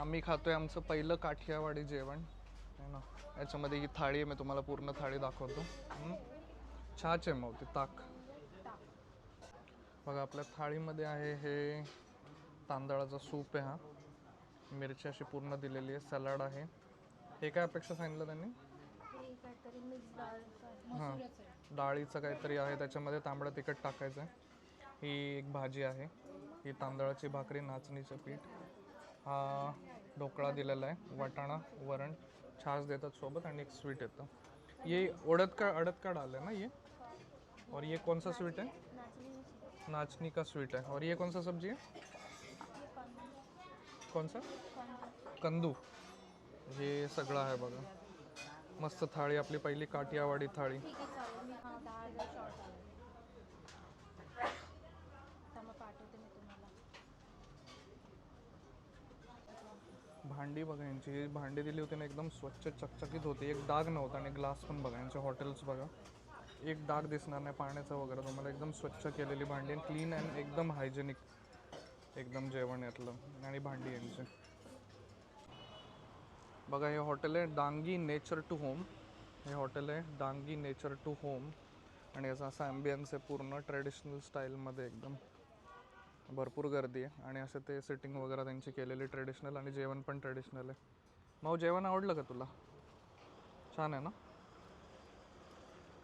आम्ही खातोय आमचं पहिलं काठियावाडी जेवण आहे ना. याच्यामध्ये ही थाळी आहे, मी तुम्हाला पूर्ण थाळी दाखवतो. छाछ आहे मग ते ताक बघा. आपल्या थाळीमध्ये आहे हे तांदळाचा सूप आहे, हा मिरची अशी पूर्ण दिलेली आहे, सलाड आहे. हे काय अपेक्षा सांगितलं त्यांनी? हां, डाळीचं काहीतरी आहे, त्याच्यामध्ये तांबडं तिखट टाकायचं आहे. ही एक भाजी आहे, ही तांदळाची भाकरी, नाचणीचं पीठ, हा ढोकळा दिलेला आहे, वाटाणा, वरण, छाछ देतात सोबत आणि एक स्वीट येतं. ये अड़द का डाल है ना ये. और ये कौन सा स्वीट है? नाचनी का स्वीट है. और ये कौन सा सब्जी है? कौन सा? कंदू. हे सगळं आहे बघा. मस्त थाळी, आपली पहिली काठियावाडी थाळी. भांडी बघा यांची, ही भांडी दिली होती ना, एकदम स्वच्छ चकचकीत होती, एक डाग नव्हता. आणि ग्लास पण बघा, यांचे हॉटेल्स बघा, एक डाग दिसणार नाही पाण्याचा वगैरे तुम्हाला. एकदम स्वच्छ केलेली भांडी आणि क्लीन अँड एकदम हायजेनिक एकदम जेवण यातलं. आणि भांडी यांची बघा. हे हॉटेल आहे डांगी नेचर टू होम. हे हॉटेल आहे डांगी नेचर टू होम. आणि याचा असा ॲम्बियन्स आहे पूर्ण ट्रेडिशनल स्टाईलमध्ये एकदम. भरपूर गर्दी आहे आणि असं ते सिटिंग वगैरे त्यांची केलेली ट्रेडिशनल, आणि जेवण पण ट्रेडिशनल आहे. मग जेवण आवडलं का तुला? छान आहे ना.